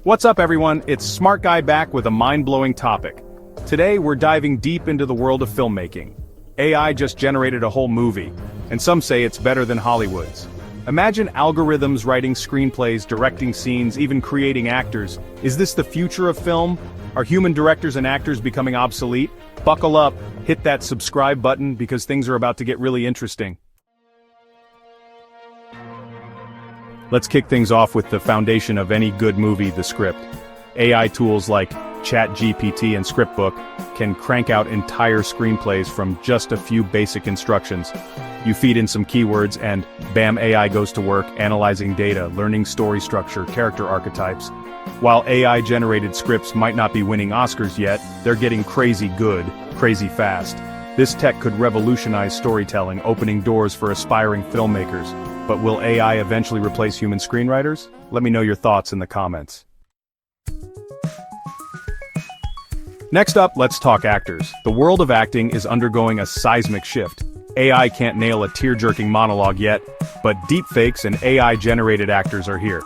What's up everyone, it's Smart Guy back with a mind-blowing topic. Today we're diving deep into the world of filmmaking. AI just generated a whole movie, and some say it's better than Hollywood's. Imagine algorithms writing screenplays, directing scenes, even creating actors. Is this the future of film? Are human directors and actors becoming obsolete? Buckle up, hit that subscribe button because things are about to get really interesting. Let's kick things off with the foundation of any good movie, the script. AI tools like ChatGPT and Scriptbook can crank out entire screenplays from just a few basic instructions. You feed in some keywords and bam, AI goes to work analyzing data, learning story structure, character archetypes. While AI-generated scripts might not be winning Oscars yet, they're getting crazy good, crazy fast. This tech could revolutionize storytelling, opening doors for aspiring filmmakers. But will AI eventually replace human screenwriters? Let me know your thoughts in the comments. Next up, let's talk actors. The world of acting is undergoing a seismic shift. AI can't nail a tear-jerking monologue yet, but deepfakes and AI-generated actors are here.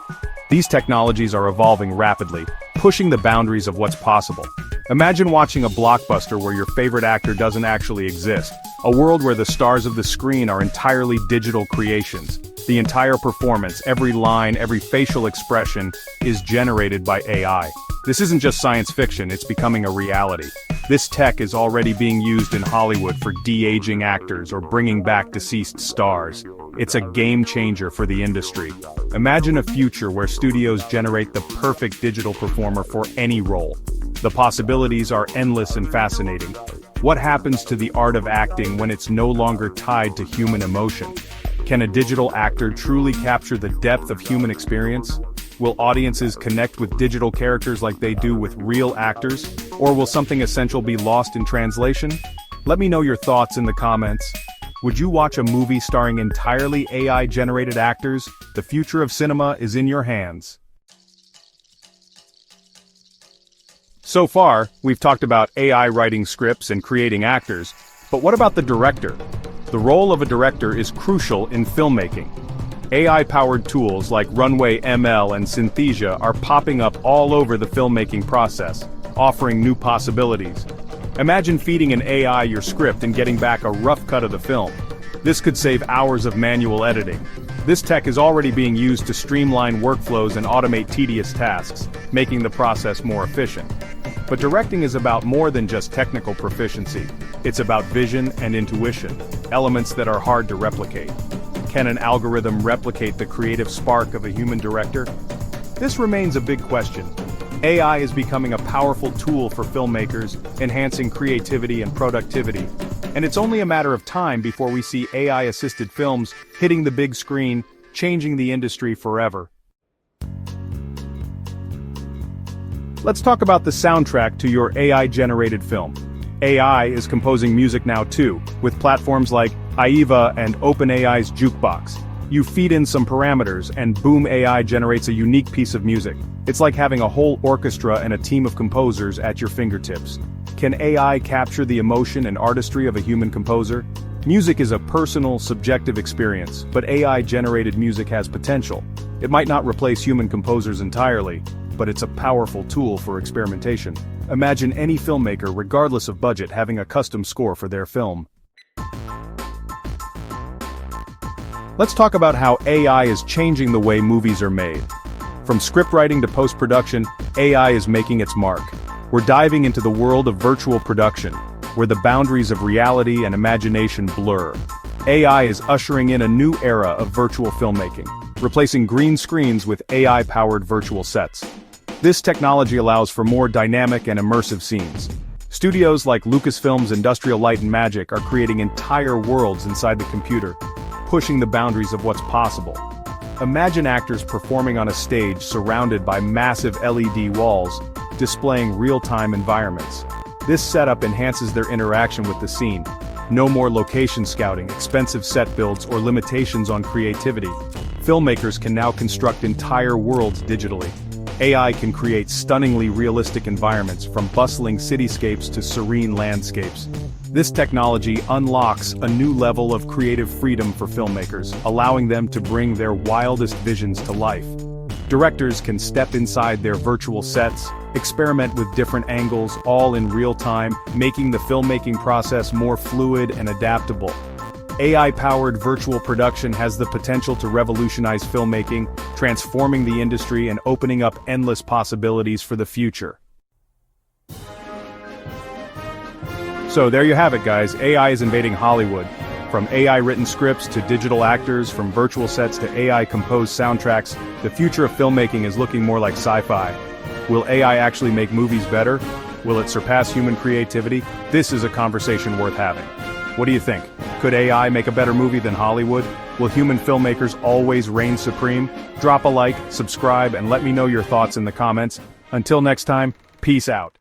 These technologies are evolving rapidly, pushing the boundaries of what's possible. Imagine watching a blockbuster where your favorite actor doesn't actually exist. A world where the stars of the screen are entirely digital creations. The entire performance, every line, every facial expression is generated by AI. This isn't just science fiction, it's becoming a reality. This tech is already being used in Hollywood for de-aging actors or bringing back deceased stars. It's a game changer for the industry. Imagine a future where studios generate the perfect digital performer for any role. The possibilities are endless and fascinating. What happens to the art of acting when it's no longer tied to human emotion? Can a digital actor truly capture the depth of human experience? Will audiences connect with digital characters like they do with real actors? Or will something essential be lost in translation? Let me know your thoughts in the comments. Would you watch a movie starring entirely AI-generated actors? The future of cinema is in your hands. So far, we've talked about AI writing scripts and creating actors, but what about the director? The role of a director is crucial in filmmaking. AI-powered tools like Runway ML and Synthesia are popping up all over the filmmaking process, offering new possibilities. Imagine feeding an AI your script and getting back a rough cut of the film. This could save hours of manual editing. This tech is already being used to streamline workflows and automate tedious tasks, making the process more efficient. But directing is about more than just technical proficiency. It's about vision and intuition, elements that are hard to replicate. Can an algorithm replicate the creative spark of a human director? This remains a big question. AI is becoming a powerful tool for filmmakers, enhancing creativity and productivity. And it's only a matter of time before we see AI-assisted films hitting the big screen, changing the industry forever. Let's talk about the soundtrack to your AI-generated film. AI is composing music now too, with platforms like Aiva and OpenAI's Jukebox. You feed in some parameters and boom, AI generates a unique piece of music. It's like having a whole orchestra and a team of composers at your fingertips. Can AI capture the emotion and artistry of a human composer? Music is a personal, subjective experience, but AI-generated music has potential. It might not replace human composers entirely, but it's a powerful tool for experimentation. Imagine any filmmaker, regardless of budget, having a custom score for their film. Let's talk about how AI is changing the way movies are made. From scriptwriting to post-production, AI is making its mark. We're diving into the world of virtual production, where the boundaries of reality and imagination blur. AI is ushering in a new era of virtual filmmaking, replacing green screens with AI-powered virtual sets. This technology allows for more dynamic and immersive scenes. Studios like Lucasfilm's Industrial Light and Magic are creating entire worlds inside the computer, pushing the boundaries of what's possible. Imagine actors performing on a stage surrounded by massive LED walls, displaying real-time environments. This setup enhances their interaction with the scene. No more location scouting, expensive set builds, or limitations on creativity. Filmmakers can now construct entire worlds digitally. AI can create stunningly realistic environments, from bustling cityscapes to serene landscapes. This technology unlocks a new level of creative freedom for filmmakers, allowing them to bring their wildest visions to life. Directors can step inside their virtual sets, experiment with different angles, all in real time, making the filmmaking process more fluid and adaptable. AI-powered virtual production has the potential to revolutionize filmmaking, transforming the industry and opening up endless possibilities for the future. So there you have it, guys. AI is invading Hollywood. From AI-written scripts to digital actors, from virtual sets to AI-composed soundtracks, the future of filmmaking is looking more like sci-fi. Will AI actually make movies better? Will it surpass human creativity? This is a conversation worth having. What do you think? Could AI make a better movie than Hollywood? Will human filmmakers always reign supreme? Drop a like, subscribe, and let me know your thoughts in the comments. Until next time, peace out.